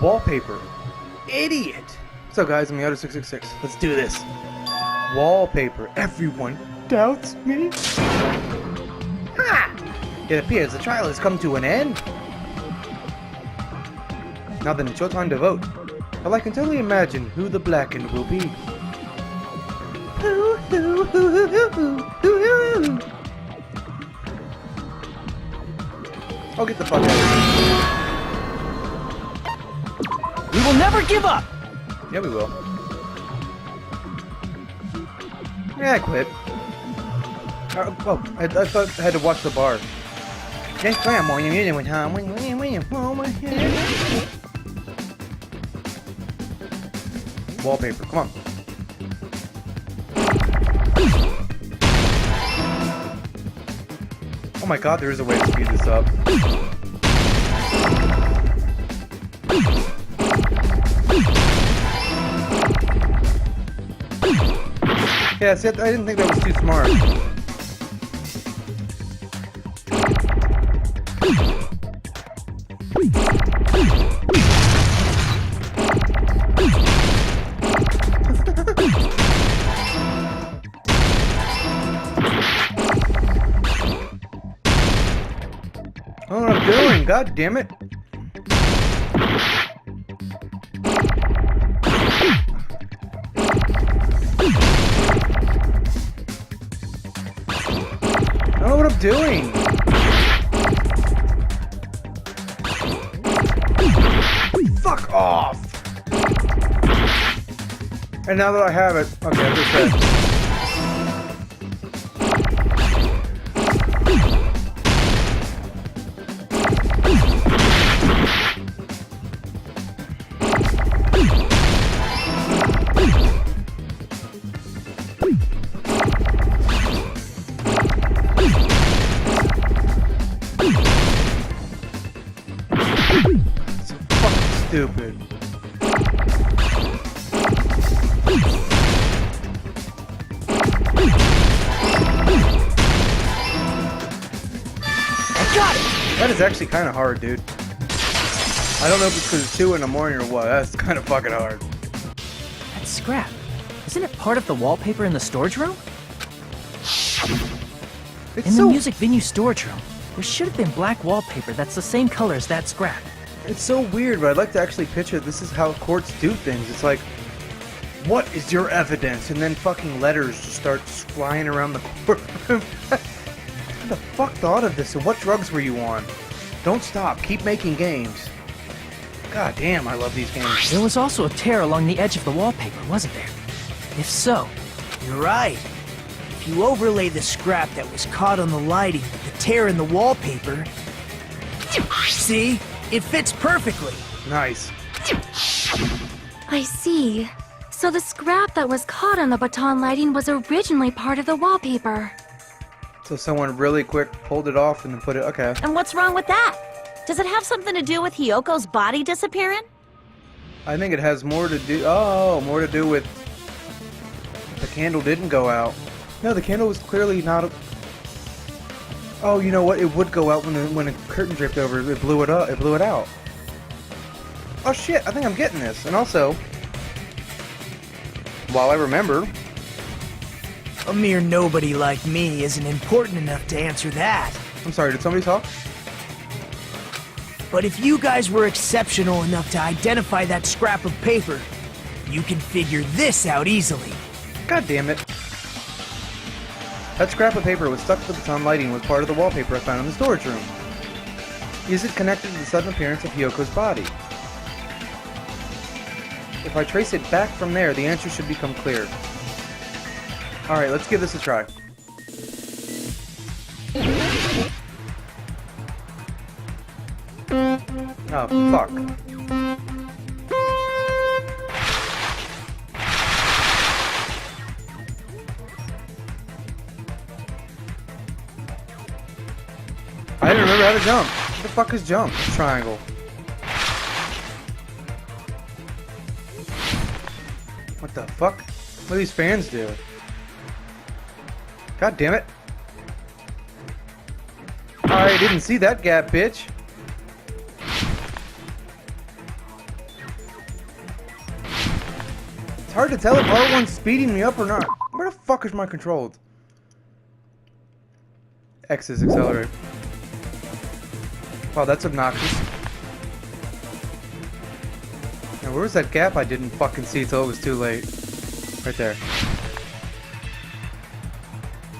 Wallpaper. Idiot! What's up, guys? I'm Ayato 666. Let's do this. Wallpaper. Everyone doubts me. Ha! It appears the trial has come to an end. Now then, it's your time to vote. Well, I can totally imagine who the blackened will be. I'll get the fuck out of here. We will never give up! Yeah, we will. Yeah, I quit. I thought I had to watch the bar. Just play more music with Tom. Wallpaper, come on. Oh my god, there is a way to speed this up. Yeah, see, I didn't think that was too smart. I don't know what I'm doing, god damn it. I don't know what I'm doing. Fuck off. And now that I have it, okay, I'm just dead. Stupid. I got it! That is actually kind of hard, dude. I don't know if it's because it's 2 in the morning or what. That's kind of fucking hard. That's scrap. Isn't it part of the wallpaper in the storage room? It's In so, the music venue storage room, there should have been black wallpaper that's the same color as that scrap. it's so weird, but I'd like to actually picture this is how courts do things. It's like, what is your evidence? And then fucking letters just start flying around the courtroom. Who the fuck thought of this? And what drugs were you on? Don't stop. Keep making games. God damn, I love these games. There was also a tear along the edge of the wallpaper, wasn't there? If so, You're right. If you overlay the scrap that was caught on the lighting with the tear in the wallpaper... See? It fits perfectly. Nice. I see. So the scrap that was caught on the baton lighting was originally part of the wallpaper. So someone really quick pulled it off and then put it... Okay. And what's wrong with that? Does it have something to do with Hyoko's body disappearing? I think it has more to do... Oh, more to do with... The candle didn't go out. No, the candle was clearly not... Oh, you know what? It would go out when a curtain draped over it. It blew it up. It blew it out. Oh shit! I think I'm getting this. And also, while I remember, A mere nobody like me isn't important enough to answer that. I'm sorry. Did somebody talk? But if you guys were exceptional enough to identify that scrap of paper, you can figure this out easily. God damn it! That scrap of paper was stuck to the baton lighting was part of the wallpaper I found in the storage room. Is it connected to the sudden appearance of Hyoko's body? If I trace it back from there, the answer should become clear. Alright, let's give this a try. Oh, fuck. I didn't remember how to jump. What the fuck is jump? Triangle. What the fuck? What do these fans do? God damn it. I didn't see that gap, bitch. It's hard to tell if R1's speeding me up or not. Where the fuck is my controlled? X is accelerate. Wow, that's obnoxious. Now, where was that gap I didn't fucking see till it was too late? Right there.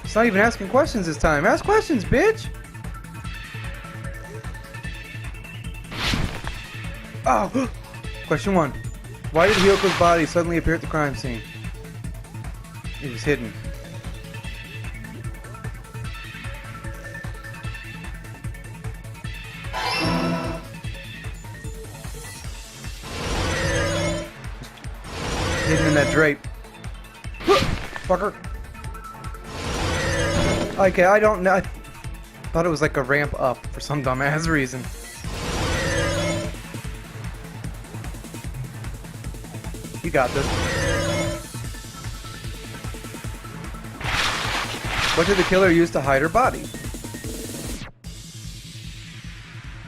It's not even asking questions this time. Ask questions, bitch! Oh! Question 1. Why did Hyoko's body suddenly appear at the crime scene? It was hidden. Hidden in that drape. Fucker. Okay, I don't know. I thought it was like a ramp up for some dumbass reason. You got this. What did the killer use to hide her body?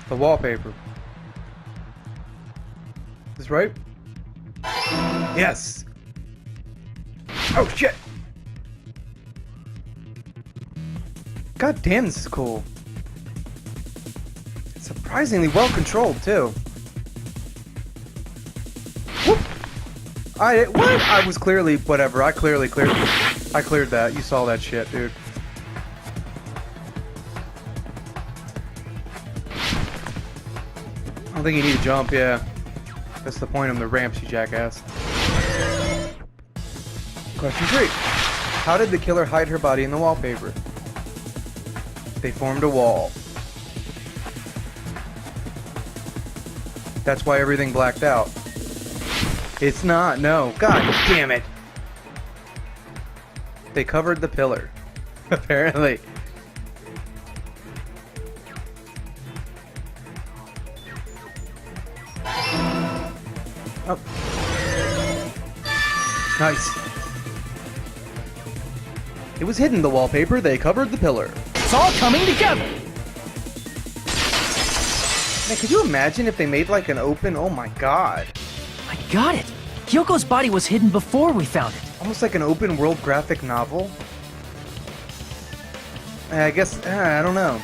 The wallpaper. Is this right? Yes. Oh shit. God damn, this is cool. It's surprisingly well controlled too. Whoop. What? I was clearly whatever. I cleared that. You saw that shit, dude. I don't think you need to jump, yeah. That's the point of the ramps, you jackass. Question 3. How did the killer hide her body in the wallpaper? They formed a wall. That's why everything blacked out. It's not, no. God damn it. They covered the pillar. Apparently. Oh. Nice. It was hidden, the wallpaper. They covered the pillar. It's all coming together! Man, could you imagine if they made like an open... Oh my god. I got it! Hyoko's body was hidden before we found it. Almost like an open world graphic novel? I guess... I don't know.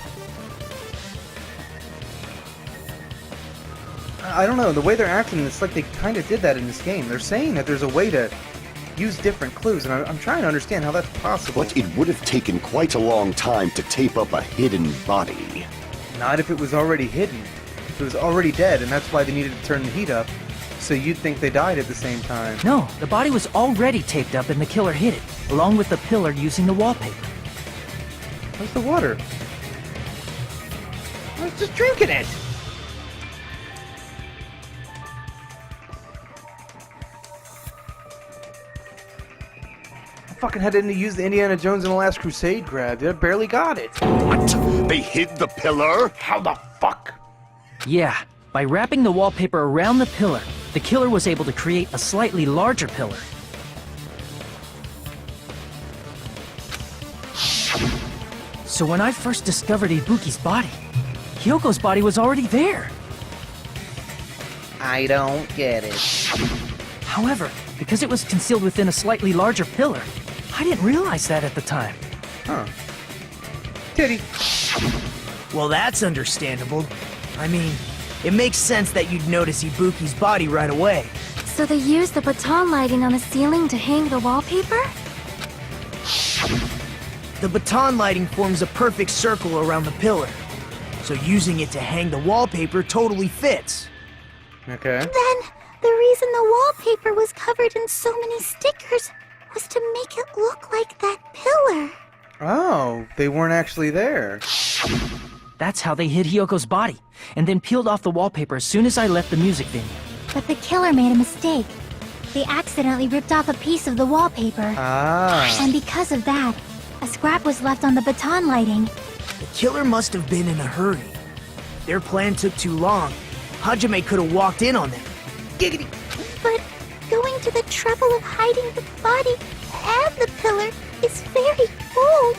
I don't know. The way they're acting, it's like they kind of did that in this game. They're saying that there's a way to use different clues, and I'm trying to understand how that's possible. But it would have taken quite a long time to tape up a hidden body. Not if it was already hidden. If it was already dead, and that's why they needed to turn the heat up. So you'd think they died at the same time. No, the body was already taped up and the killer hid it, along with the pillar using the wallpaper. Where's the water? I was just drinking it! I fucking had to use the Indiana Jones and the Last Crusade grab, dude. I barely got it. What? They hid the pillar? How the fuck? Yeah, by wrapping the wallpaper around the pillar, the killer was able to create a slightly larger pillar. So when I first discovered Ibuki's body, Hyoko's body was already there. I don't get it. However, because it was concealed within a slightly larger pillar, I didn't realize that at the time. Huh. Titty. Well, that's understandable. I mean, it makes sense that you'd notice Ibuki's body right away. So they used the baton lighting on the ceiling to hang the wallpaper? The baton lighting forms a perfect circle around the pillar, so using it to hang the wallpaper totally fits. Okay. Then, the reason the wallpaper was covered in so many stickers was to make it look like that pillar. Oh, they weren't actually there. That's how they hid Hyoko's body, and then peeled off the wallpaper as soon as I left the music venue. But the killer made a mistake. They accidentally ripped off a piece of the wallpaper. Ah. And because of that, a scrap was left on the baton lighting. The killer must have been in a hurry. Their plan took too long. Hajime could have walked in on them. Giggity! But going to the trouble of hiding the body and the pillar is very bold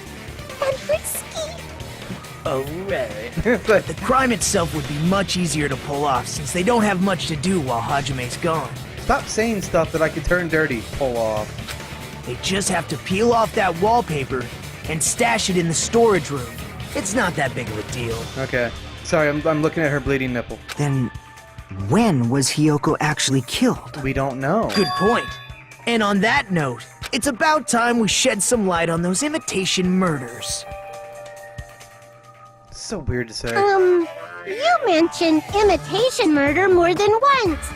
and risky. The crime itself would be much easier to pull off since they don't have much to do while Hajime's gone. Stop saying stuff that I could turn dirty. Pull off. They just have to peel off that wallpaper and stash it in the storage room. It's not that big of a deal. Okay. Sorry, I'm looking at her bleeding nipple. Then, when was Hiyoko actually killed? We don't know. Good point. And on that note, it's about time we shed some light on those imitation murders. It's so weird to say. You mentioned imitation murder more than once.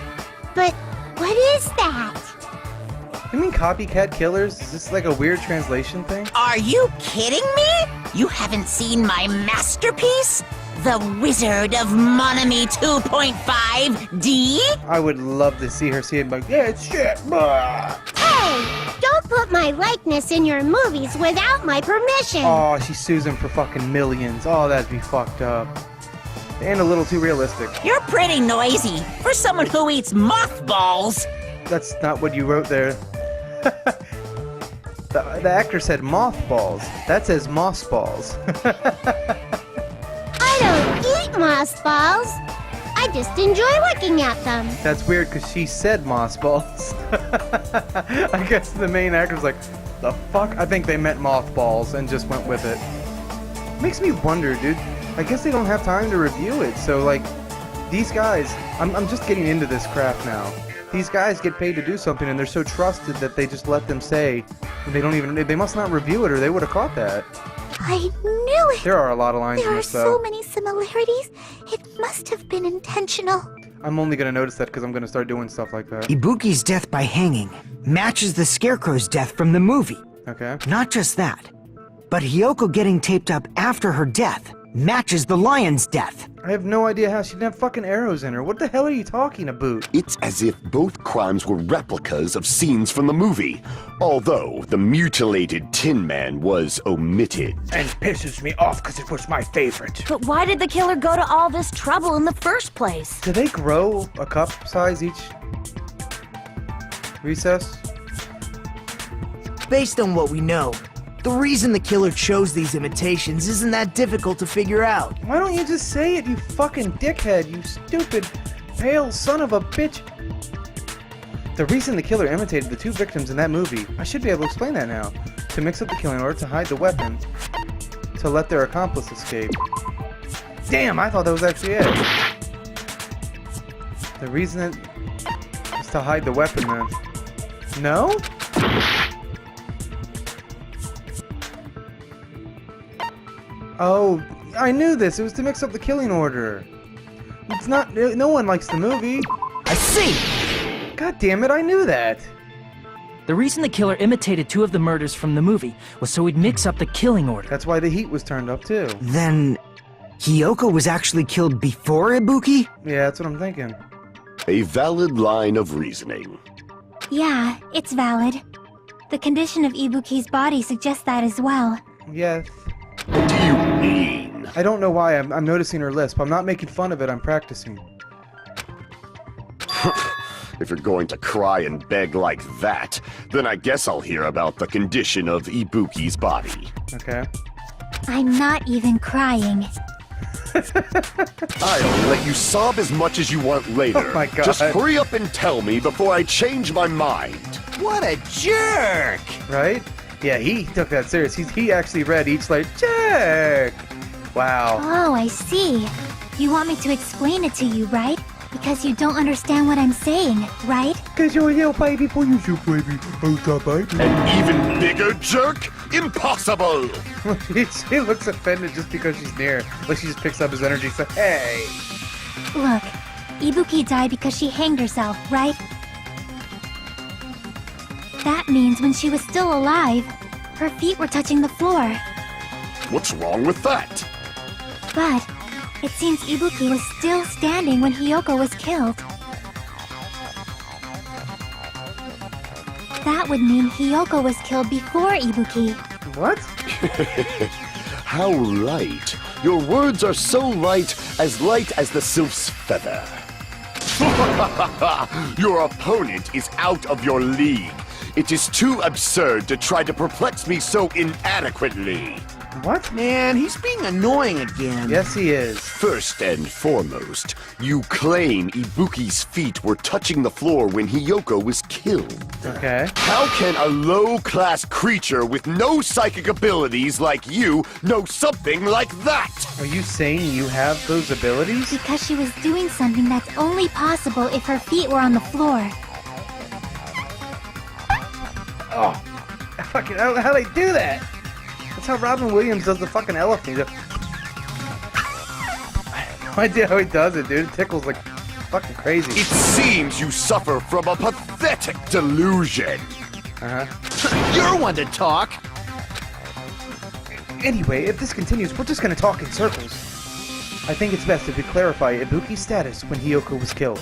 But what is that? You mean copycat killers? Is this like a weird translation thing? Are you kidding me? You haven't seen my masterpiece? The Wizard of Monami 2.5D? I would love to see her see it like, yeah, it's shit. Blah. Hey, don't put my likeness in your movies without my permission. Oh, she sues him for fucking millions. Oh, that'd be fucked up. And a little too realistic. You're pretty noisy for someone who eats mothballs. That's not what you wrote there. the actor said mothballs. That says moss balls. I don't eat moss balls. I just enjoy looking at them. That's weird because she said moss balls. I guess the main actor's like, the fuck? I think they meant mothballs and just went with it. Makes me wonder, dude. I guess they don't have time to review it, so like, these guys, I'm just getting into this craft now. These guys get paid to do something and they're so trusted that they just let them say, they must not review it or they would have caught that. I knew it. There are a lot of lines in There are this so though. many similarities. It must have been intentional. I'm only gonna notice that because I'm gonna start doing stuff like that. Ibuki's death by hanging matches the Scarecrow's death from the movie. Okay. Not just that, but Hiyoko getting taped up after her death matches the lion's death. I have no idea how she didn't have fucking arrows in her. What the hell are you talking about? It's as if both crimes were replicas of scenes from the movie, although the mutilated Tin Man was omitted. And pisses me off because it was my favorite. But why did the killer go to all this trouble in the first place? Do they grow a cup size each recess? Based on what we know, the reason the killer chose these imitations isn't that difficult to figure out. Why don't you just say it, you fucking dickhead, you stupid, pale son of a bitch? The reason the killer imitated the two victims in that movie, I should be able to explain that now. To mix up the killing order, to hide the weapon, to let their accomplice escape. Damn, I thought that was actually it. The reason is to hide the weapon then. No? Oh, I knew this. It was to mix up the killing order. It's not. No one likes the movie. I see! God damn it, I knew that. The reason the killer imitated two of the murders from the movie was so he'd mix up the killing order. That's why the heat was turned up too. Then, Hiyoko was actually killed before Ibuki? Yeah, that's what I'm thinking. A valid line of reasoning. Yeah, it's valid. The condition of Ibuki's body suggests that as well. Yes. What do you mean? I don't know why I'm noticing her lisp. I'm not making fun of it, I'm practicing. If you're going to cry and beg like that, then I guess I'll hear about the condition of Ibuki's body. Okay. I'm not even crying. I'll let you sob as much as you want later. Oh my God. Just hurry up and tell me before I change my mind. What a jerk! Right? Yeah, he took that serious. He actually read each like, check! Wow. Oh, I see. You want me to explain it to you, right? Because you don't understand what I'm saying, right? Cause you're a little baby boy, you should baby. Oh, baby. An even bigger jerk? Impossible! She looks offended just because she's near. Like she just picks up his energy, so hey! Look, Ibuki died because she hanged herself, right? That means when she was still alive, her feet were touching the floor. What's wrong with that? But it seems Ibuki was still standing when Hiyoko was killed. That would mean Hiyoko was killed before Ibuki. What? How light. Your words are so light as the sylph's feather. Your opponent is out of your league. It is too absurd to try to perplex me so inadequately. What? Man, he's being annoying again. Yes, he is. First and foremost, you claim Ibuki's feet were touching the floor when Hiyoko was killed. Okay. How can a low-class creature with no psychic abilities like you know something like that? Are you saying you have those abilities? Because she was doing something that's only possible if her feet were on the floor. Oh, fucking how they do that? That's how Robin Williams does the fucking elephant. I have no idea how he does it, dude. It tickles like fucking crazy. It seems you suffer from a pathetic delusion. You're one to talk. Anyway, if this continues, we're just gonna talk in circles. I think it's best if we clarify Ibuki's status when Hiyoko was killed.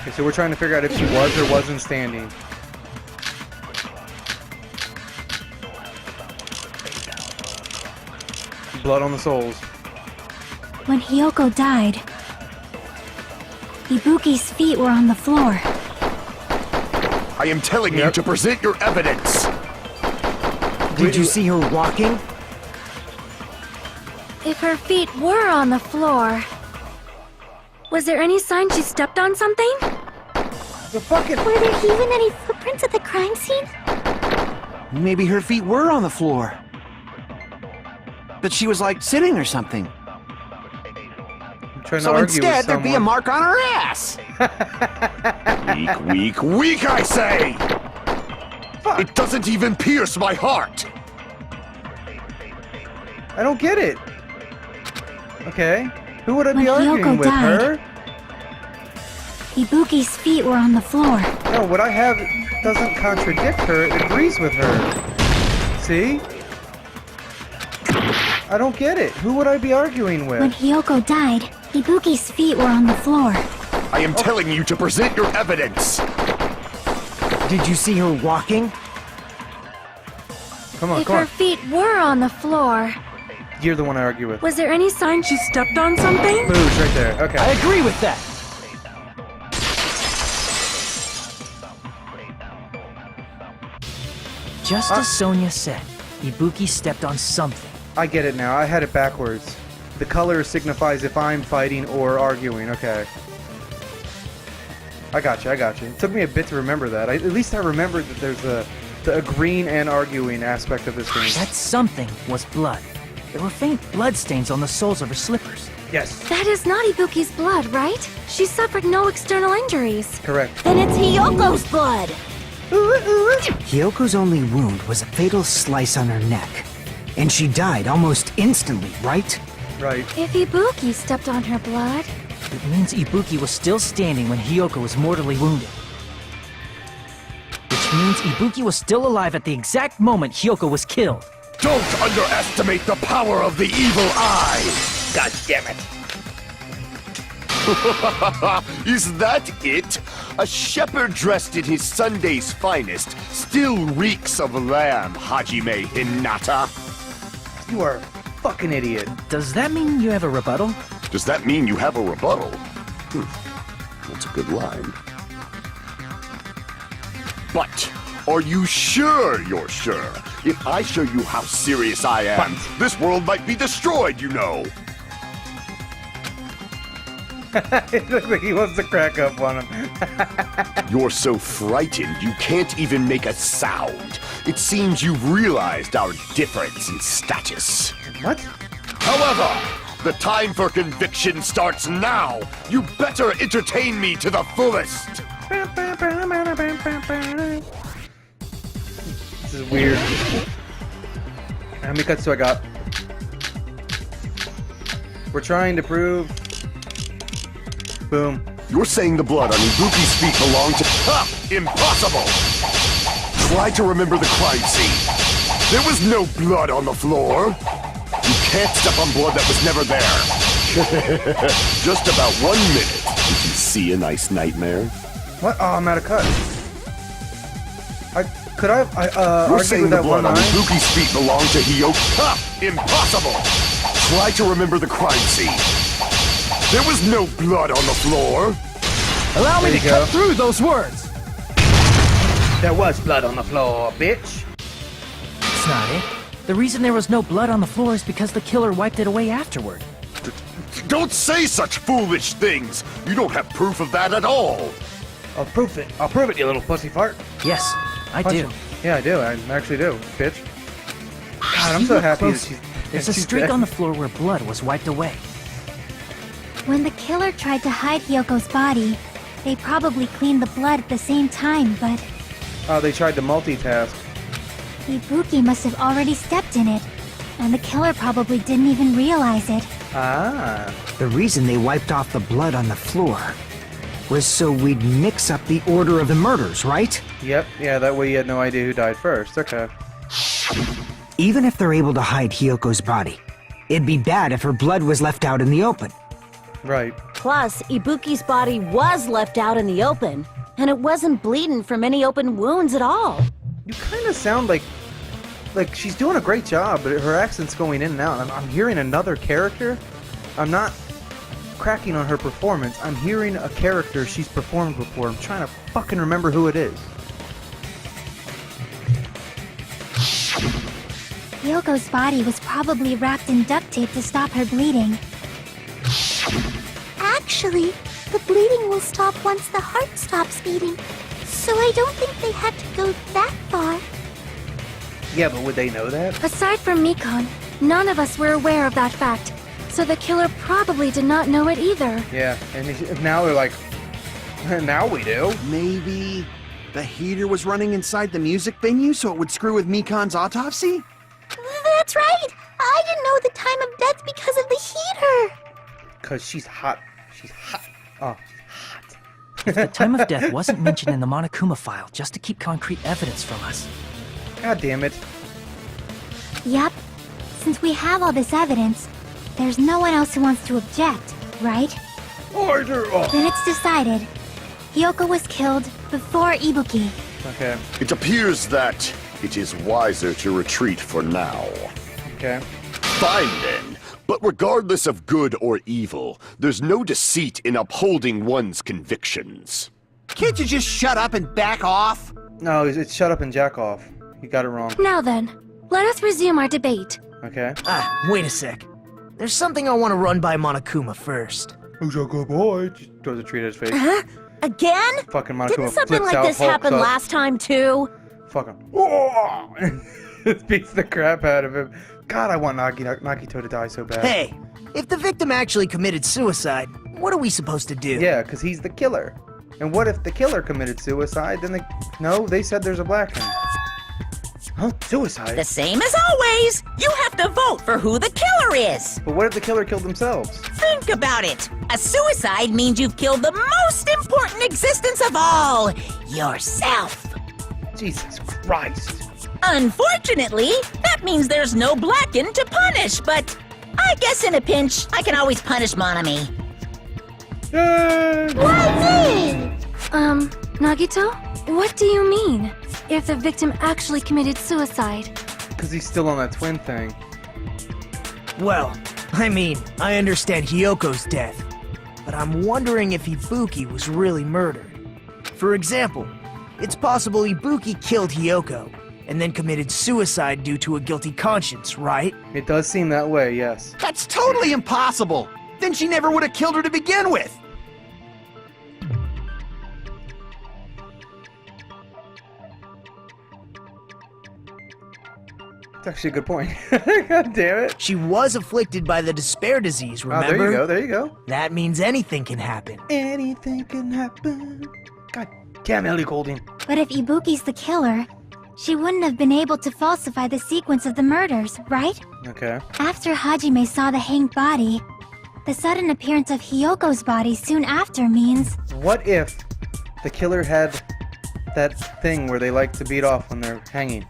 Okay, so we're trying to figure out if she was or wasn't standing. Blood on the soles. When Hiyoko died, Ibuki's feet were on the floor. I am telling you to present your evidence. Did you see her walking? If her feet were on the floor, was there any sign she stepped on something? The fucking... Were there even any footprints at the crime scene? Maybe her feet were on the floor. But she was like sitting or something. I'm trying So to argue instead, with there'd be a someone. mark on her ass. Weak, I say! It doesn't even pierce my heart! I don't get it. Okay. Who would I be When arguing Hiyoko with? died. Her? Ibuki's feet were on the floor. No, what I have doesn't contradict her. It agrees with her. See? I don't get it. Who would I be arguing with? When Hiyoko died, Ibuki's feet were on the floor. I am telling you to present your evidence! Did you see her walking? Come on, If come her on. feet were on the floor, You're the one I argue with. was there any sign she stepped on something? Booze right there. Okay. I agree with that. Just as Sonia said, Ibuki stepped on something. I get it now. I had it backwards. The color signifies if I'm fighting or arguing. Okay. I got you. It took me a bit to remember that. At least I remembered that there's the agreeing and arguing aspect of this game. That something was blood. There were faint blood stains on the soles of her slippers. Yes. That is not Ibuki's blood, right? She suffered no external injuries. Correct. Then it's Hiyoko's blood. Hyoko's only wound was a fatal slice on her neck. And she died almost instantly, right? Right. If Ibuki stepped on her blood, It means Ibuki was still standing when Hiyoko was mortally wounded. Which means Ibuki was still alive at the exact moment Hiyoko was killed. Don't underestimate the power of the evil eye! God damn it. Is that it? A shepherd dressed in his Sunday's finest still reeks of lamb, Hajime Hinata. You are a fucking idiot. Does that mean you have a rebuttal? Does that mean you have a rebuttal? That's a good line. But, are you sure you're sure? If I show you how serious I am, this world might be destroyed, you know. It looks like he wants to crack up on him. You're so frightened you can't even make a sound. It seems you've realized our difference in status. What? However, the time for conviction starts now. You better entertain me to the fullest. This is weird. How many cuts do I got? We're trying to prove. Boom. You're saying the blood on Ibuki's feet belonged to... Ha! Impossible! Try to remember the crime scene. There was no blood on the floor. You can't step on blood that was never there. Just about 1 minute. Did you see a nice nightmare? What? Oh, I'm out of cut. Could I You're argue saying with the that one blood on line? Ibuki's feet belonged to Hiyoko. Ha! Impossible! Try to remember the crime scene. There was no blood on the floor. Allow me There to you go. cut through those words! There was blood on the floor, bitch. That's not it. The reason there was no blood on the floor is because the killer wiped it away afterward. Don't say such foolish things! You don't have proof of that at all! I'll prove it. I'll prove it, you little pussy fart. Yes, I Punch do. him. Yeah, I do. I actually do, bitch. God, I'm so happy that she's... There's a she's streak dead. on the floor where blood was wiped away. When the killer tried to hide Hyoko's body, they probably cleaned the blood at the same time, but Oh, they tried to multitask. Ibuki must have already stepped in it, and the killer probably didn't even realize it. Ah. The reason they wiped off the blood on the floor was so we'd mix up the order of the murders, right? Yep, yeah, that way you had no idea who died first. Okay. Even if they're able to hide Hyoko's body, it'd be bad if her blood was left out in the open. Right. Plus, Ibuki's body was left out in the open, and it wasn't bleeding from any open wounds at all. You kind of sound like she's doing a great job, but her accent's going in and out. I'm hearing another character. I'm not cracking on her performance. I'm hearing a character she's performed before. I'm trying to fucking remember who it is. Hyoko's body was probably wrapped in duct tape to stop her bleeding. Actually, the bleeding will stop once the heart stops beating, so I don't think they had to go that far. Yeah, but would they know that? Aside from Mikon, none of us were aware of that fact, so the killer probably did not know it either. Yeah, and now they're like, now we do. Maybe the heater was running inside the music venue so it would screw with Mikon's autopsy? That's right! I didn't know the time of death because of the heater! Because she's hot. She's hot. Oh, hot. The time of death wasn't mentioned in the Monokuma file just to keep concrete evidence from us. God damn it. Yep. Since we have all this evidence, there's no one else who wants to object, right? Order! Oh. Then it's decided. Hyoko was killed before Ibuki. Okay, It appears that it is wiser to retreat for now. okay. Fine then. But regardless of good or evil, there's no deceit in upholding one's convictions. Can't you just shut up and back off? No, it's shut up and jack off. You got it wrong. Now then, let us resume our debate. Okay. Wait a sec. There's something I want to run by Monokuma first. Who's a good boy? Just throws a treat at his face. Huh? Again? Fucking Monokuma Didn't something flips like out, this hulks happen up. last time too? Fucking. Beats the crap out of him. God, I want Nagito to die so bad. Hey, if the victim actually committed suicide, what are we supposed to do? Yeah, because he's the killer. And what if the killer committed suicide? Then no, they said there's a black one. Huh? Suicide? The same as always. You have to vote for who the killer is. But what if the killer killed themselves? Think about it. A suicide means you've killed the most important existence of all, yourself. Jesus Christ. Unfortunately, that means there's no Blacken to punish, but I guess in a pinch, I can always punish Monami. Nagito? What do you mean? If the victim actually committed suicide? Because he's still on that twin thing. Well, I mean, I understand Hyoko's death, but I'm wondering if Ibuki was really murdered. For example, it's possible Ibuki killed Hyoko, and then committed suicide due to a guilty conscience, right? It does seem that way, yes. That's totally impossible! Then she never would have killed her to begin with! That's actually a good point. God damn it. She was afflicted by the despair disease, Oh, remember? there you go, there you go. That means anything can happen. Anything can happen. God damn, Ellie Golding. But if Ibuki's the killer, she wouldn't have been able to falsify the sequence of the murders, right? Okay. After Hajime saw the hanged body, the sudden appearance of Hyoko's body soon after means... What if the killer had that thing where they like to beat off when they're hanging?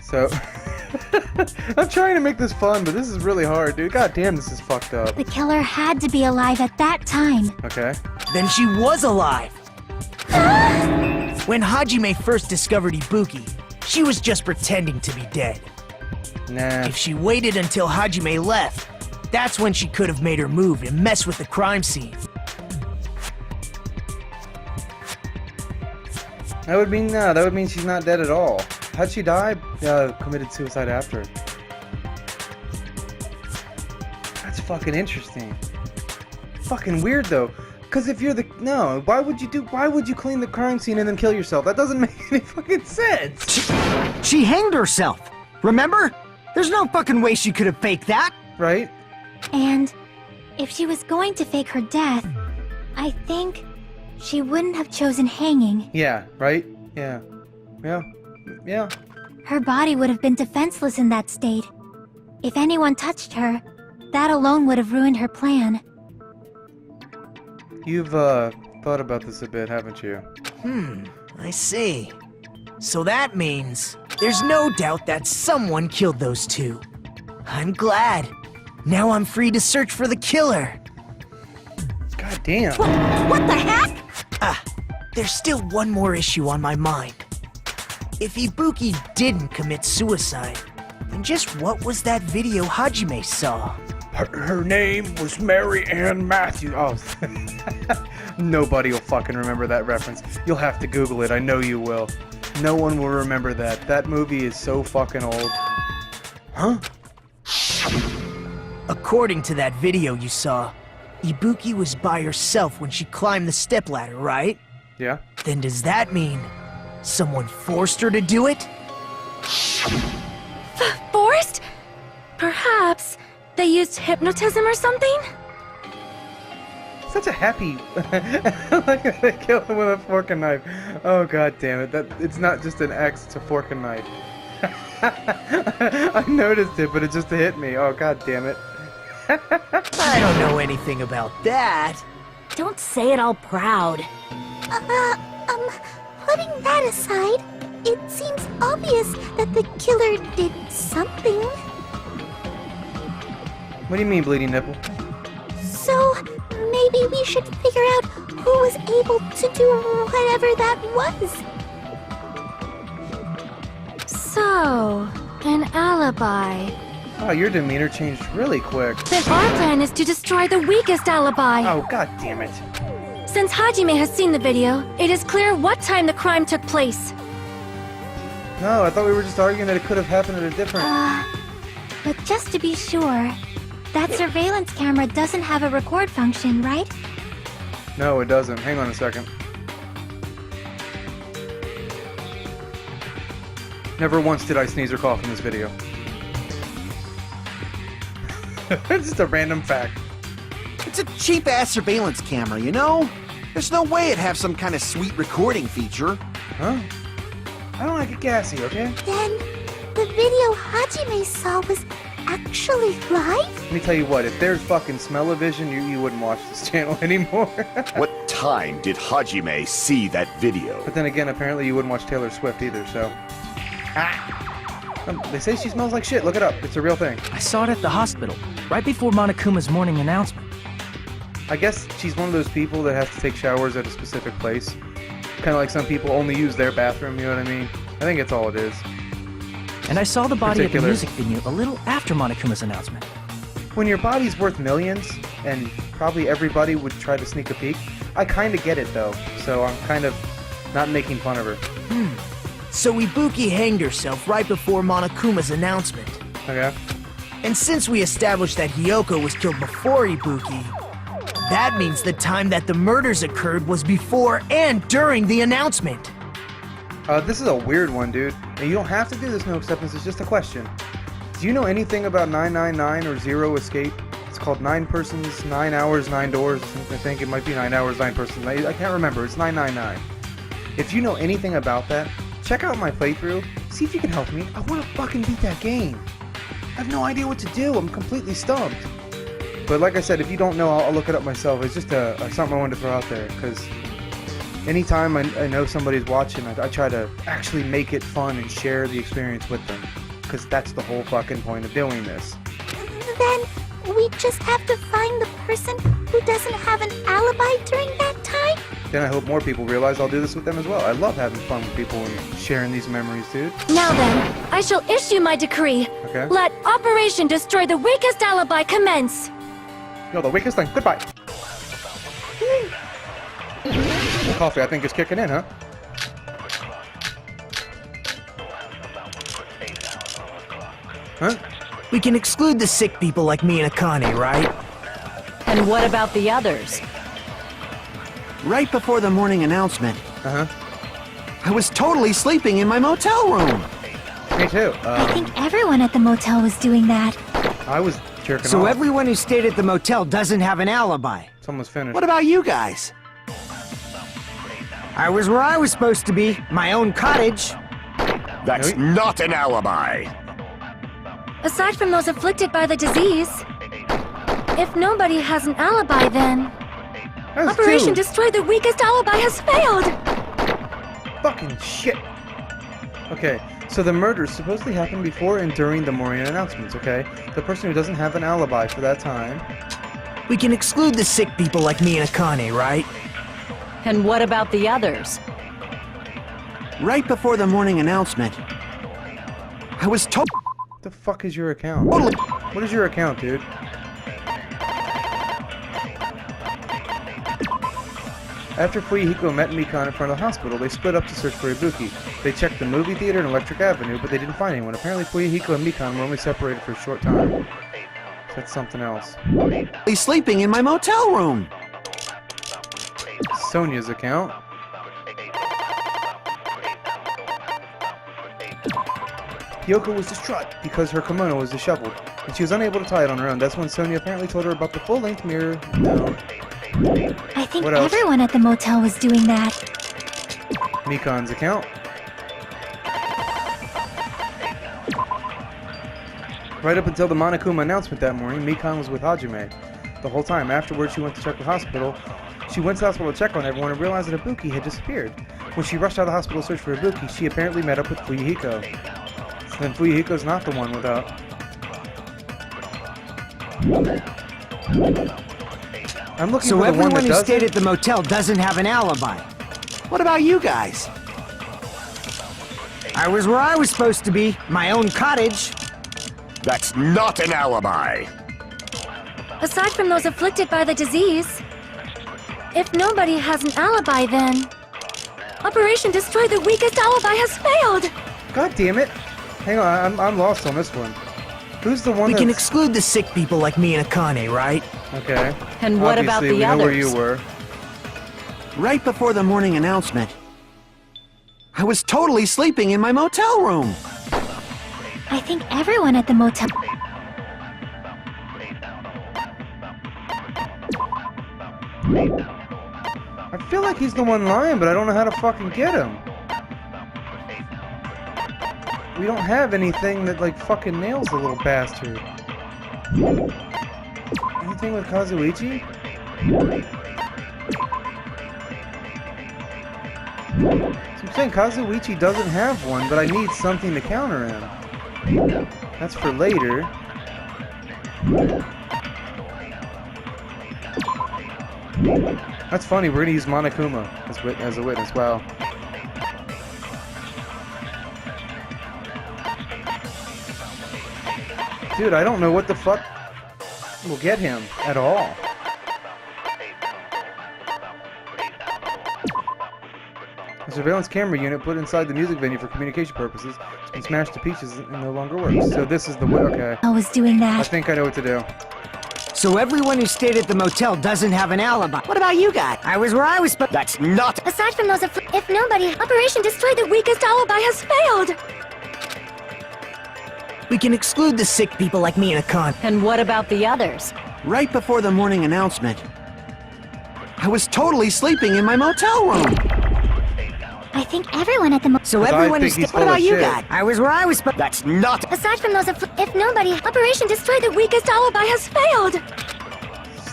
So... I'm trying to make this fun, but this is really hard, dude. God damn, this is fucked up. The killer had to be alive at that time. Okay. Then she was alive! When Hajime first discovered Ibuki, she was just pretending to be dead. Nah. If she waited until Hajime left, that's when she could have made her move and mess with the crime scene. That would mean she's not dead at all. How'd she die? Committed suicide after. That's fucking interesting. Fucking weird though. Cause if you're why would you clean the crime scene and then kill yourself? That doesn't make any fucking sense. She hanged herself. Remember? There's no fucking way she could have faked that. Right? And if she was going to fake her death, I think she wouldn't have chosen hanging. Yeah, right? Yeah. Yeah. Yeah. Her body would have been defenseless in that state. If anyone touched her, that alone would have ruined her plan. You've thought about this a bit, haven't you? I see. So that means there's no doubt that someone killed those two. I'm glad. Now I'm free to search for the killer. God damn. What the heck? There's still one more issue on my mind. If Ibuki didn't commit suicide, then just what was that video Hajime saw? Her name was Mary Ann Matthews. Oh, nobody will fucking remember that reference. You'll have to Google it. I know you will. No one will remember that. That movie is so fucking old. Huh? According to that video you saw, Ibuki was by herself when she climbed the stepladder, right? Yeah. Then does that mean someone forced her to do it? Forced? Perhaps they used hypnotism or something? Such a happy. Like they killed him with a fork and knife. Oh god damn it! It's not just an axe; it's a fork and knife. I noticed it, but it just hit me. Oh god damn it! I don't know anything about that. Don't say it all proud. Putting that aside, it seems obvious that the killer did something. What do you mean, bleeding nipple? So, maybe we should figure out who was able to do whatever that was. So, an alibi. Oh, your demeanor changed really quick. Then our plan is to destroy the weakest alibi. Oh god damn it! Since Hajime has seen the video, it is clear what time the crime took place. No, I thought we were just arguing that it could have happened at a different. But just to be sure, that surveillance camera doesn't have a record function, right? No, it doesn't. Hang on a second. Never once did I sneeze or cough in this video. It's just a random fact. It's a cheap-ass surveillance camera, you know? There's no way it'd have some kind of sweet recording feature. Huh? I don't like it gassy, okay? Then, the video Hajime saw was actually live? Let me tell you what, if there's fucking smell-o-vision, you wouldn't watch this channel anymore. What time did Hajime see that video? But then again, apparently you wouldn't watch Taylor Swift either, so... They say she smells like shit. Look it up. It's a real thing. I saw it at the hospital, right before Monokuma's morning announcement. I guess she's one of those people that has to take showers at a specific place. Kind of like some people only use their bathroom, you know what I mean? I think it's all it is. And I saw the body at the Particular. music venue a little after Monokuma's announcement. When your body's worth millions, and probably everybody would try to sneak a peek, I kind of get it though, so I'm kind of not making fun of her. So Ibuki hanged herself right before Monokuma's announcement. Okay? And since we established that Hiyoko was killed before Ibuki, that means the time that the murders occurred was before and during the announcement. This is a weird one, dude. And you don't have to do this, no acceptance, it's just a question. Do you know anything about 999 or Zero Escape? It's called 9 Persons, 9 Hours, 9 Doors. I think it might be 9 Hours, 9 Persons. I can't remember. It's 999. If you know anything about that, check out my playthrough. See if you can help me. I want to fucking beat that game. I have no idea what to do. I'm completely stumped. But like I said, if you don't know, I'll look it up myself. It's just something I wanted to throw out there. Because anytime I know somebody's watching, I try to actually make it fun and share the experience with them. Because that's the whole fucking point of doing this. Then, we just have to find the person who doesn't have an alibi during that time? Then I hope more people realize I'll do this with them as well. I love having fun with people and sharing these memories, dude. Now then, I shall issue my decree. Okay? Let Operation Destroy the Weakest Alibi commence. No, the weakest thing. Goodbye. The coffee, I think, is kicking in, huh? Huh? We can exclude the sick people like me and Akane, right? And what about the others? Right before the morning announcement, Uh-huh. I was totally sleeping in my motel room. Me too. I think everyone at the motel was doing that. I was jerking So off. everyone who stayed at the motel doesn't have an alibi. It's almost finished. What about you guys? I was where I was supposed to be, my own cottage. That's not an alibi. Aside from those afflicted by the disease, if nobody has an alibi, then That's Operation two. Destroy the Weakest Alibi has failed! Fucking shit. Okay, so the murders supposedly happened before and during the morning announcements, okay? The person who doesn't have an alibi for that time. We can exclude the sick people like me and Akane, right? And what about the others? Right before the morning announcement, I was told. What the fuck is your account? Totally. What is your account, dude? After Fuyuhiko met Mikan in front of the hospital, they split up to search for Ibuki. They checked the movie theater and Electric Avenue, but they didn't find anyone. Apparently Fuyuhiko and Mikan were only separated for a short time. So that's something else. Sleeping in my motel room. Sonia's account. Yoko was distraught because her kimono was disheveled, and she was unable to tie it on her own. That's when Sonia apparently told her about the full-length mirror. No. I think What else? everyone at the motel was doing that. Mikan's account. Right up until the Monokuma announcement that morning, Mikan was with Hajime. The whole time. Afterwards, she went to check the hospital. She went to the hospital to check on everyone and realized that Ibuki had disappeared. When she rushed out of the hospital to search for Ibuki, she apparently met up with Fuyuhiko. So then Fuyuhiko's not the one without... I'm looking So for the one everyone that who doesn't. stayed at the motel doesn't have an alibi. What about you guys? I was where I was supposed to be, my own cottage. That's not an alibi. Aside from those afflicted by the disease, if nobody has an alibi, then Operation Destroy the Weakest Alibi has failed! God damn it! Hang on, I'm lost on this one. Who's the one We that's... can exclude the sick people like me and Akane, right? Okay. And what about Obviously, the we know where you others? were. Right before the morning announcement, I was totally sleeping in my motel room. I think everyone at the motel... I feel like he's the one lying, but I don't know how to fucking get him. We don't have anything that, like, fucking nails the little bastard. Anything with Kazuichi? So I'm saying Kazuichi doesn't have one, but I need something to counter him. That's for later. That's funny, we're gonna use Monokuma as a witness, wow. Dude, I don't know what the fuck will get him at all. A surveillance camera unit put inside the music venue for communication purposes has been smashed to pieces and no longer works. So this is the way, okay. I was doing I that. think I know what to do. So everyone who stayed at the motel doesn't have an alibi. What about you guys? I was where I was supposed. That's not. Aside from those if nobody, Operation Destroy the Weakest Alibi has failed! We can exclude the sick people like me and Akane. And what about the others? Right before the morning announcement, I was totally sleeping in my motel room. I think everyone at the motel... So But I everyone who think he's stayed. full What about of you shit. guys? I was where I was supposed. That's not. Aside from those if nobody, Operation Destroy the Weakest Alibi has failed!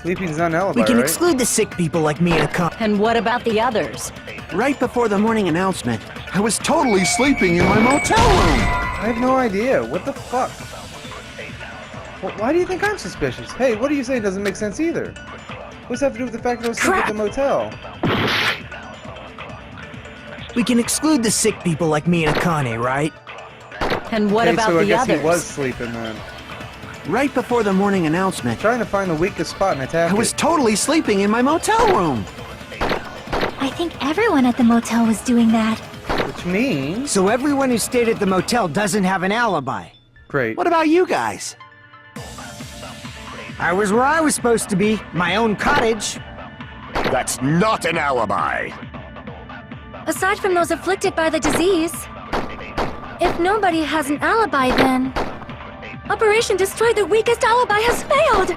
Sleeping's not an alibi, We can right? exclude the sick people like me and Akane. And what about the others? Right before the morning announcement, I was totally sleeping in my motel room. I have no idea. What the fuck? Why do you think I'm suspicious? Hey, what are you saying doesn't make sense either? What's that have to do with the fact that I was sleeping at the motel? We can exclude the sick people like me and Akane, right? And what Okay, about so I the guess others? he was sleeping then. Right before the morning announcement, Trying to find the weakest spot and attack I was it. totally sleeping in my motel room. I think everyone at the motel was doing that. Which means... So everyone who stayed at the motel doesn't have an alibi. Great. What about you guys? I was where I was supposed to be, my own cottage. That's not an alibi. Aside from those afflicted by the disease, if nobody has an alibi, then Operation Destroy the Weakest Alibi has failed!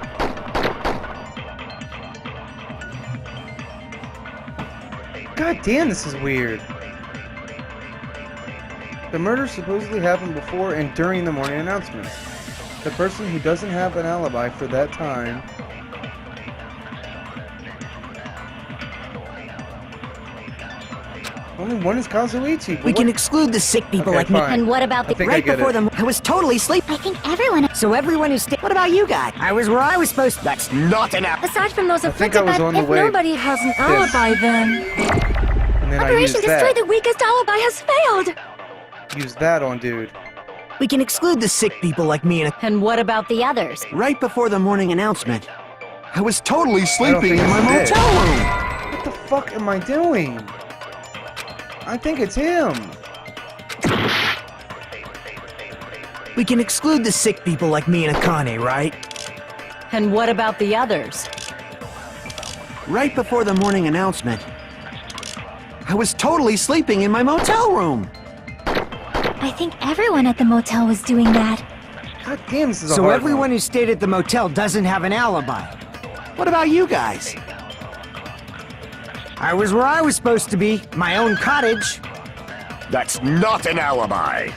God damn, this is weird. The murder supposedly happened before and during the morning announcements. The person who doesn't have an alibi for that time only one is Kazuichi. but We can what- exclude the sick people Okay, like me. fine. And what about I the think I Right get before it. them, I was totally asleep. I think everyone. So everyone who's What about you guys? I was where I was supposed to. That's not an alibi. Aside from those think I afflicted was by on the if way. nobody has an alibi, then And then I Operation used Destroy that. the Weakest Alibi has failed! Use that on dude. We can exclude the sick people like me and And what about the others? Right before the morning announcement, I was totally I don't sleeping think in my it's it. motel room. What the fuck am I doing? I think it's him. We can exclude the sick people like me and Akane, right? And what about the others? Right before the morning announcement, I was totally sleeping in my motel room. I think everyone at the motel was doing that. God damn, this is a So hard everyone one. who stayed at the motel doesn't have an alibi. What about you guys? I was where I was supposed to be, my own cottage. That's not an alibi.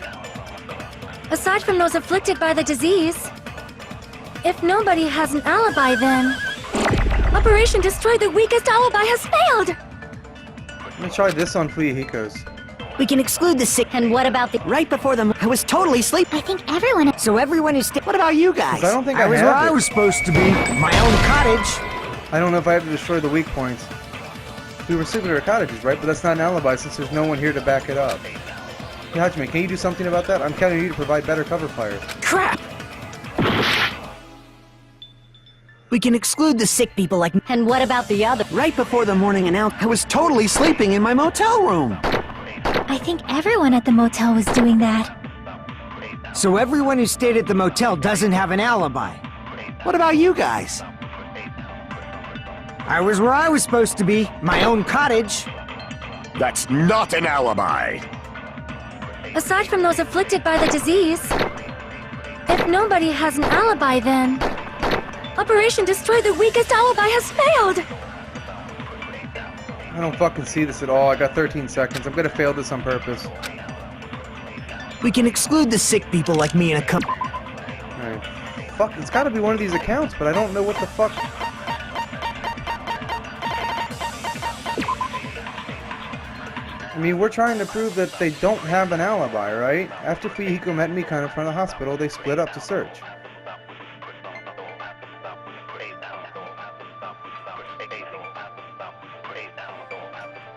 Aside from those afflicted by the disease, if nobody has an alibi, then Operation Destroy the Weakest Alibi has failed! I'm gonna try this on Fuyahiko's. We can exclude the sick. And what about the... Right before them, I was totally asleep. I think everyone. So everyone who stayed. What about you guys? 'Cause I don't think I I was where have I it. was supposed to be, my own cottage. I don't know if I have to destroy the weak points. We were sleeping at our cottages, right? But that's not an alibi since there's no one here to back it up. Hey, Hajime, can you do something about that? I'm counting on you to provide better cover fire. Crap! We can exclude the sick people like me. And what about the others? Right before the morning announcement, I was totally sleeping in my motel room. I think everyone at the motel was doing that. So everyone who stayed at the motel doesn't have an alibi. What about you guys? I was where I was supposed to be, my own cottage. That's not an alibi. Aside from those afflicted by the disease, if nobody has an alibi, then Operation Destroy the Weakest Alibi has failed! I don't fucking see this at all. I got 13 seconds. I'm gonna fail this on purpose. We can exclude the sick people like me and Akane. Alright. Fuck, it's gotta be one of these accounts, but I don't know what the fuck. I mean, we're trying to prove that they don't have an alibi, right? After Fuyahiko met Mikana in front of the hospital, they split up to search.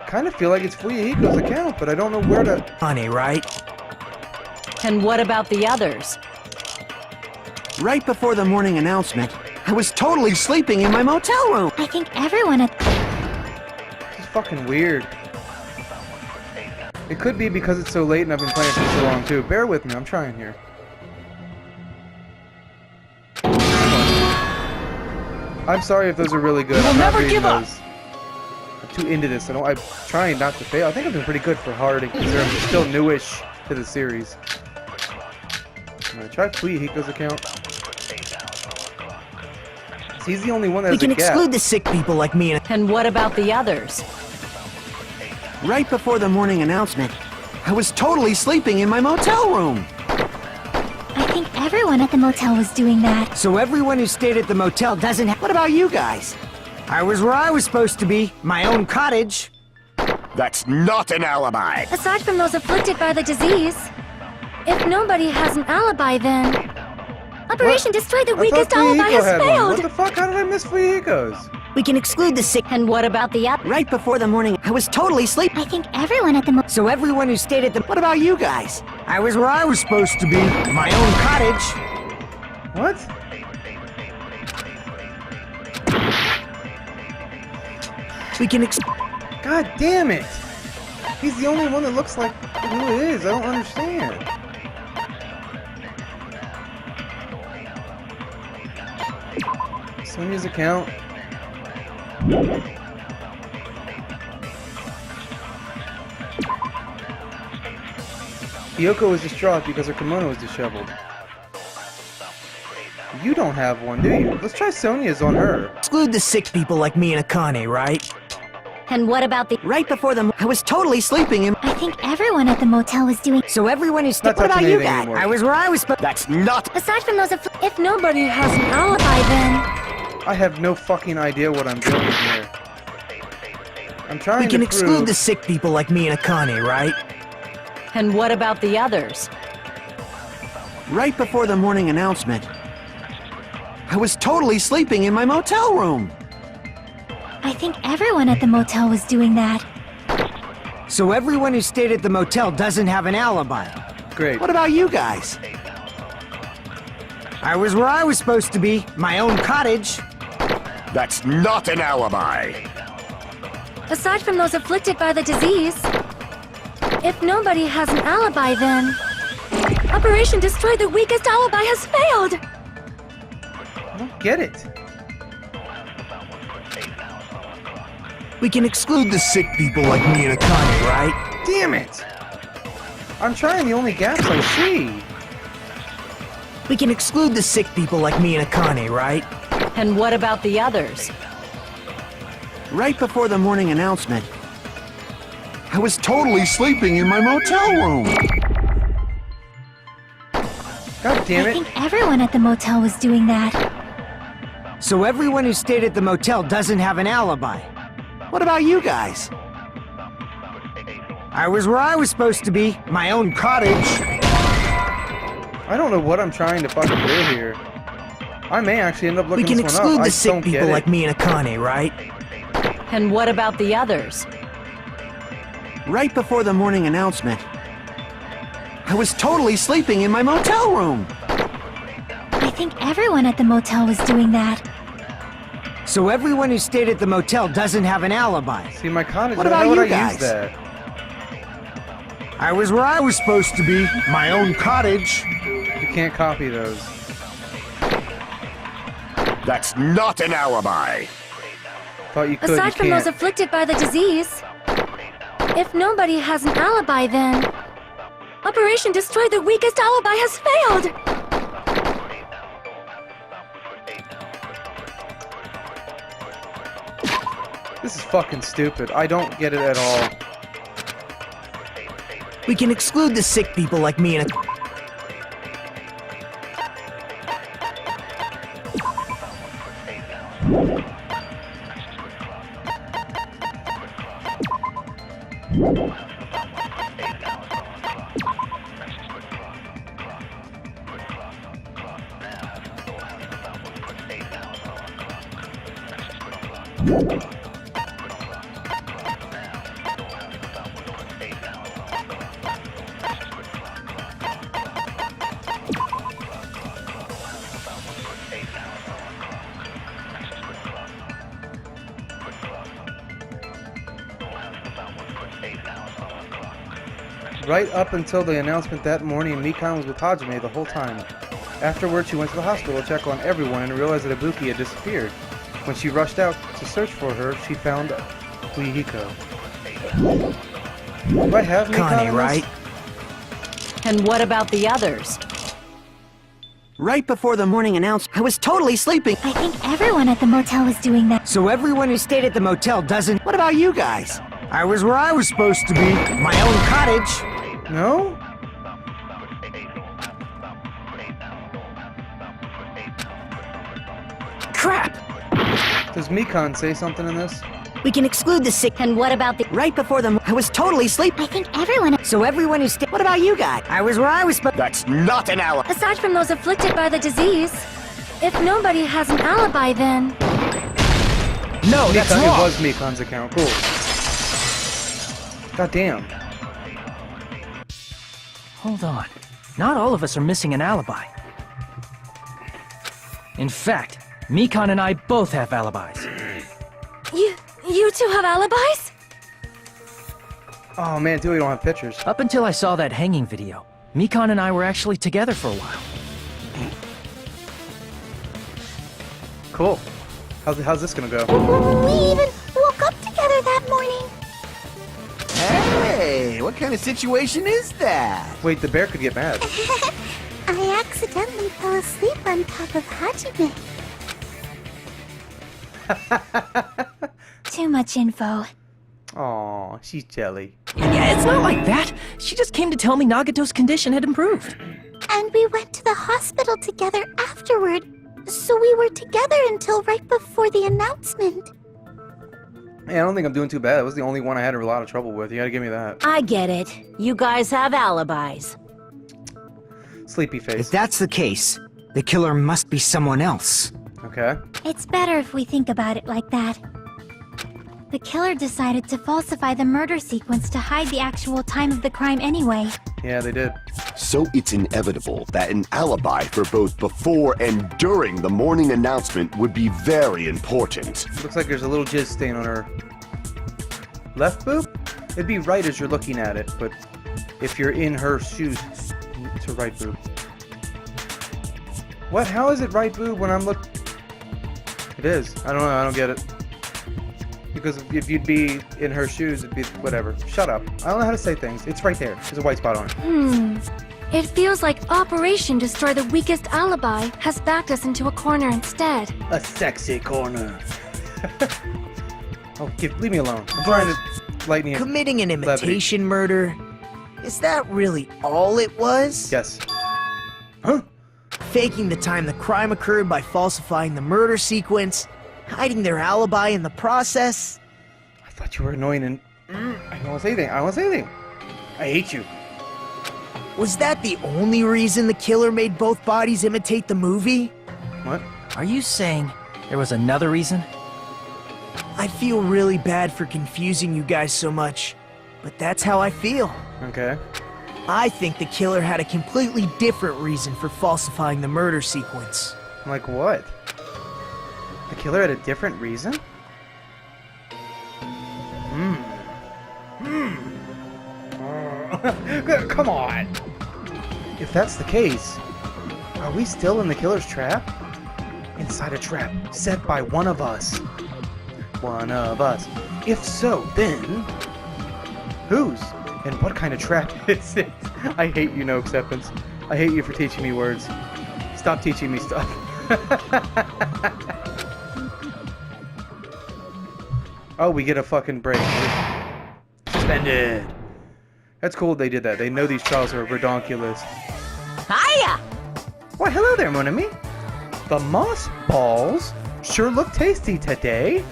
Kind of feel like it's Fuyahiko's account, but I don't know where to... Akane, right? And what about the others? Right before the morning announcement, I was totally sleeping in my motel room. I think everyone at. This is fucking weird. It could be because it's so late and I've been playing for so long too. Bear with me, I'm trying here. I'm sorry if those are really good. I'm not reading those. I'm too into this. I'm trying not to fail. I think I've been pretty good for hard considering I'm still newish to the series. I'm gonna try Fuyahiko's account. He's the only one that We has a can gap. exclude the sick people like me and And what about the others? Right before the morning announcement, I was totally sleeping in my motel room. I think everyone at the motel was doing that. So everyone who stayed at the motel doesn't have. What about you guys? I was where I was supposed to be, my own cottage. That's not an alibi. Aside from those afflicted by the disease, if nobody has an alibi, then Operation Destroy the I thought Weakest Alibi Fuyahiko has had one. What failed! the fuck? How did I miss Fuyahiko's? we can exclude the sick. And what about the others? Right before the morning, I was totally asleep. I think everyone at the So everyone who stayed at the. What about you guys? I was where I was supposed to be, my own cottage. What? We can God damn it! He's the only one that looks like who it is. I don't understand. Sonya's account. Hiyoko was distraught because her kimono was disheveled. You don't have one, do you? Let's try Sonya's on her. Exclude the sick people like me and Akane, right? And what about the... Right before them, I was totally sleeping in... I think everyone at the motel was doing. So everyone is... Not What about touching you anything guys? anymore. I was where I was supposed... That's not. Aside from those if nobody has an alibi, then I have no fucking idea what I'm doing here. I'm trying We can to exclude prove... the sick people like me and Akane, right? And what about the others? Right before the morning announcement, I was totally sleeping in my motel room. I think everyone at the motel was doing that. So everyone who stayed at the motel doesn't have an alibi. Great. What about you guys? I was where I was supposed to be, my own cottage. That's not an alibi. aside from those afflicted by the disease, if nobody has an alibi, then Operation Destroy the Weakest Alibi has failed! I don't get it. We can exclude the sick people like me and Akane, right? Damn it! I'm trying the only gaps I see. We can exclude the sick people like me and Akane, right? And what about the others? Right before the morning announcement, I was totally sleeping in my motel room. God damn I it. think everyone at the motel was doing that. So everyone who stayed at the motel doesn't have an alibi. What about you guys? I was where I was supposed to be, my own cottage. I don't know what I'm trying to fucking do here. I may actually end up We looking can this one exclude up. the I sick don't get people it. like me and Akane, right? And what about the others? Right before the morning announcement, I was totally sleeping in my motel room. I think everyone at the motel was doing that. So everyone who stayed at the motel doesn't have an alibi. See, my cottage, What how about would you I guys? use that? I was where I was supposed to be, my own cottage. You can't copy those. That's not an alibi. Thought you could, Aside you from can't. those afflicted by the disease, if nobody has an alibi, then Operation Destroy the Weakest Alibi has failed! This is fucking stupid. I don't get it at all. We can exclude the sick people like me and Akane. Right up until the announcement that morning, Mikan was with Hajime the whole time. Afterwards, she went to the hospital to check on everyone and realized that Ibuki had disappeared. When she rushed out to search for her, she found Kuihiko. Do I have Mikan Akane, in this? right? And what about the others? Right before the morning announcement, I was totally sleeping. I think everyone at the motel was doing that. So everyone who stayed at the motel doesn't... What about you guys? I was where I was supposed to be, my own cottage. No? Crap! Does Mikan say something in this? We can exclude the sick. And what about the... Right before the... I was totally sleeping. I think everyone. So everyone who stayed... What about you guys? I was where I was supposed... That's not an alibi. Aside from those afflicted by the disease, if nobody has an alibi, then No, that's Mikan, it wrong! was Mikan's account. Cool. God damn. Hold on. Not all of us are missing an alibi. In fact, Mikan and I both have alibis. you two have alibis? Oh man, too, we don't have pictures. Up until I saw that hanging video, Mikan and I were actually together for a while. Cool. How's this gonna go? We even woke up together that morning. Hey, what kind of situation is that? Wait, the bear could get mad. I accidentally fell asleep on top of Hajime. Too much info. Aw, she's jelly. Yeah, it's not like that. She just came to tell me Nagato's condition had improved. And we went to the hospital together afterward. So we were together until right before the announcement. Hey, I don't think I'm doing too bad. That was the only one I had a lot of trouble with. You gotta give me that. I get it. You guys have alibis. Sleepy If face. that's the case, the killer must be someone else. Okay. It's better if we think about it like that. The killer decided to falsify the murder sequence to hide the actual time of the crime anyway. Yeah, they did. So it's inevitable that an alibi for both before and during the morning announcement would be very important. Looks like there's a little jizz stain on her left boob. It'd be right as you're looking at it, but if you're in her shoes, it's her right boob. What? How is it right boob when I'm look? It is. I don't know. I don't get it. Because if you'd be in her shoes, it'd be whatever. Shut up. I don't know how to say things. It's right there. There's a white spot on it. It feels like Operation Destroy the Weakest Alibi has backed us into a corner instead. A sexy corner. Oh, leave me alone. I'm trying to lighten you. Committing an imitation murder? Is that really all it was? Yes. Huh? Faking the time the crime occurred by falsifying the murder sequence? Hiding their alibi in the process? I thought you were annoying and... I don't want to say anything. I don't want to say anything. I hate you. Was that the only reason the killer made both bodies imitate the movie? What? Are you saying there was another reason? I feel really bad for confusing you guys so much, but that's how I feel. Okay. I think the killer had a completely different reason for falsifying the murder sequence. Like what? The killer had a different reason? Come on! If that's the case, are we still in the killer's trap? Inside a trap set by one of us. One of us. If so, then... whose? And what kind of trap is it? I hate you, no acceptance. I hate you for teaching me words. Stop teaching me stuff. Oh, we get a fucking break. Suspended. That's cool they did that. They know these trials are redonkulous. Hiya! Why, hello there, mon ami. The moss balls sure look tasty today.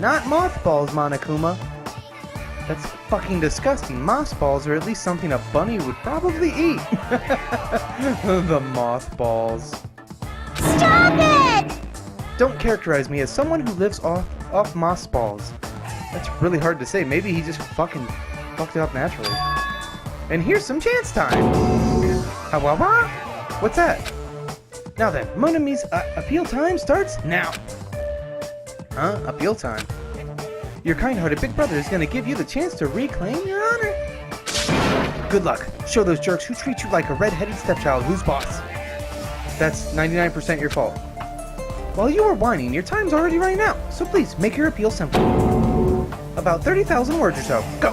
Not mothballs, Monokuma. That's fucking disgusting. Moss balls are at least something a bunny would probably eat. The mothballs. Stop it! Don't characterize me as someone who lives off moss balls. That's really hard to say. Maybe he just fucking fucked it up naturally. And here's some chance time. What's that? Now then, mon ami's appeal time starts now. Huh? Appeal time? Your kind-hearted big brother is gonna give you the chance to reclaim your honor. Good luck. Show those jerks who treat you like a red-headed stepchild who's boss. That's 99% your fault. While you are whining, your time's already running out, so please make your appeal simple. About 30,000 words or so. Go!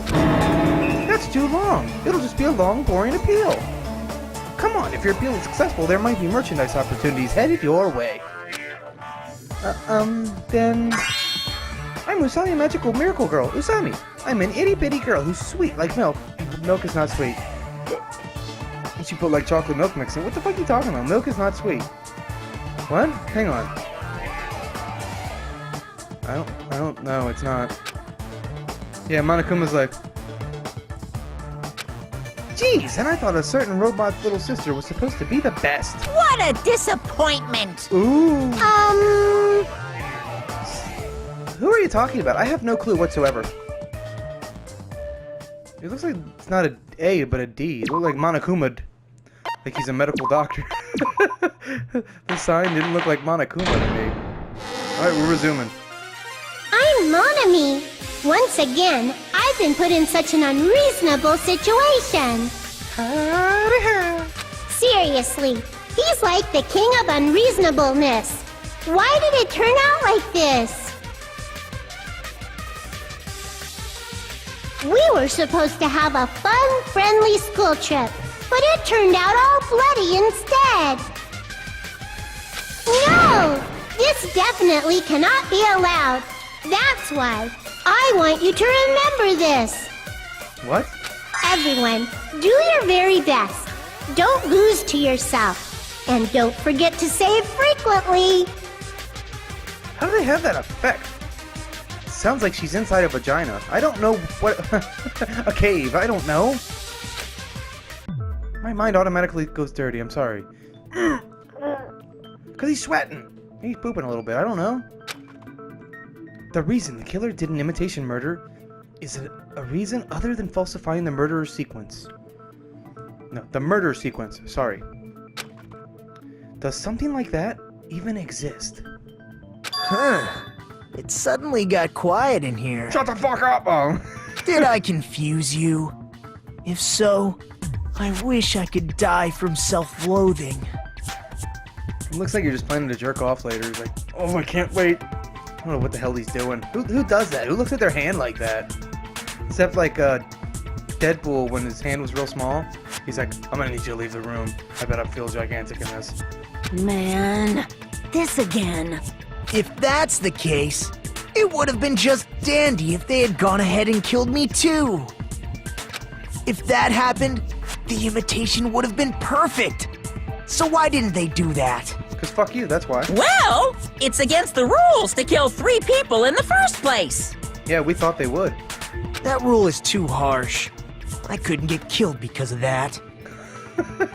That's too long. It'll just be a long, boring appeal. Come on, if your appeal is successful, there might be merchandise opportunities headed your way. Then... I'm Usami, a magical miracle girl. Usami. I'm an itty-bitty girl who's sweet like milk. Milk is not sweet. She put like chocolate milk mix in. What the fuck are you talking about? Milk is not sweet. What? Hang on. I don't know. It's not. Yeah, Monokuma's like... Jeez, and I thought a certain robot little sister was supposed to be the best. What a disappointment! Ooh. Who are you talking about? I have no clue whatsoever. It looks like it's not an A, but a D. It looks like Monokuma. Like he's a medical doctor. The sign didn't look like Monokuma to me. Alright, we're resuming. I'm Monami. Once again, I've been put in such an unreasonable situation. Seriously, he's like the king of unreasonableness. Why did it turn out like this? We were supposed to have a fun, friendly school trip, but it turned out all bloody instead. No! This definitely cannot be allowed. That's why I want you to remember this. What? Everyone, do your very best. Don't lose to yourself. And don't forget to save frequently. How do they have that effect? Sounds like she's inside a vagina. I don't know what... a cave, I don't know. My mind automatically goes dirty, I'm sorry. Because he's sweating. He's pooping a little bit, I don't know. The reason the killer did an imitation murder is a reason other than falsifying the murder sequence. No, the murder sequence, sorry. Does something like that even exist? Huh. It suddenly got quiet in here. Shut the fuck up, oh. Did I confuse you? If so, I wish I could die from self-loathing. It looks like you're just planning to jerk off later. He's like, oh, I can't wait. I don't know what the hell he's doing. Who does that? Who looks at their hand like that? Except like Deadpool, when his hand was real small, he's like, I'm gonna need you to leave the room. I bet I feel gigantic in this. Man, this again. If that's the case, it would have been just dandy if they had gone ahead and killed me too. If that happened, the imitation would have been perfect. So why didn't they do that? Because fuck you, that's why. Well, it's against the rules to kill 3 people in the first place. Yeah, we thought they would. That rule is too harsh. I couldn't get killed because of that.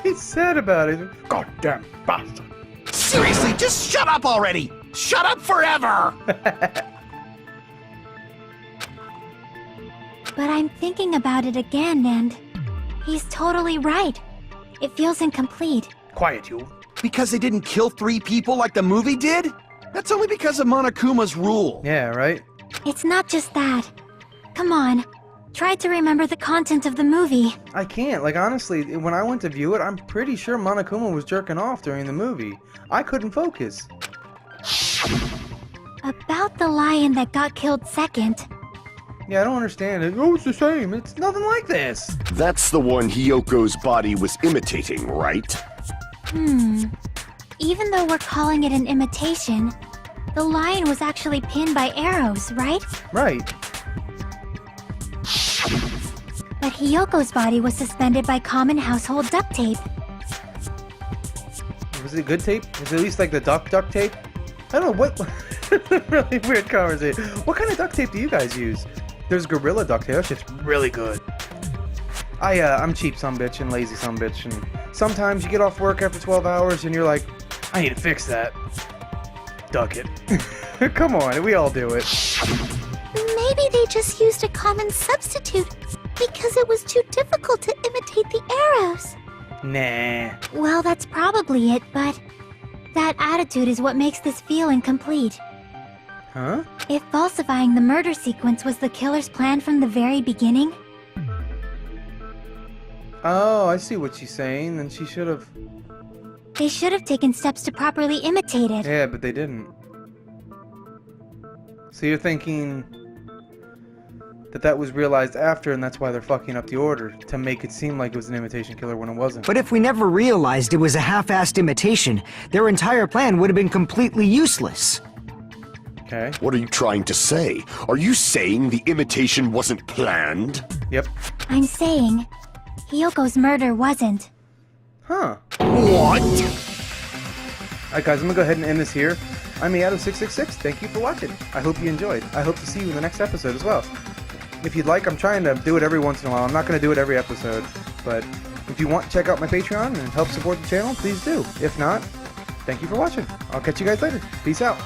He's sad about it. Goddamn bastard. Seriously, just shut up already! Shut up forever! But I'm thinking about it again, and he's totally right. It feels incomplete. Quiet, you. Because they didn't kill 3 people like the movie did? That's only because of Monokuma's rule. Yeah, right? It's not just that. Come on, try to remember the content of the movie. I can't. Like, honestly, when I went to view it, I'm pretty sure Monokuma was jerking off during the movie. I couldn't focus. About the lion that got killed second. Yeah, I don't understand it. Oh, it's the same. It's nothing like this. That's the one Hiyoko's body was imitating, right? Even though we're calling it an imitation, the lion was actually pinned by arrows, right? Right. But Hiyoko's body was suspended by common household duct tape. Was it good tape? Was it at least like the duct tape? I don't know what... really weird conversation. What kind of duct tape do you guys use? There's Gorilla duct tape. That shit's really good. I'm cheap sumbitch and lazy sumbitch, and sometimes you get off work after 12 hours and you're like, I need to fix that. Duck it. Come on, we all do it. Maybe they just used a common substitute because it was too difficult to imitate the arrows. Nah. Well, that's probably it, but that attitude is what makes this feel incomplete. Huh? If falsifying the murder sequence was the killer's plan from the very beginning... Oh, I see what she's saying, then she should have... They should have taken steps to properly imitate it. Yeah, but they didn't. So you're thinking that was realized after, and that's why they're fucking up the order, to make it seem like it was an imitation killer when it wasn't. But if we never realized it was a half-assed imitation, their entire plan would have been completely useless. Okay. What are you trying to say? Are you saying the imitation wasn't planned? Yep. I'm saying, Hiyoko's murder wasn't. Huh. What? Alright guys, I'm gonna go ahead and end this here. I'm Ayato666. Thank you for watching. I hope you enjoyed. I hope to see you in the next episode as well. If you'd like, I'm trying to do it every once in a while. I'm not going to do it every episode. But if you want to check out my Patreon and help support the channel, please do. If not, thank you for watching. I'll catch you guys later. Peace out.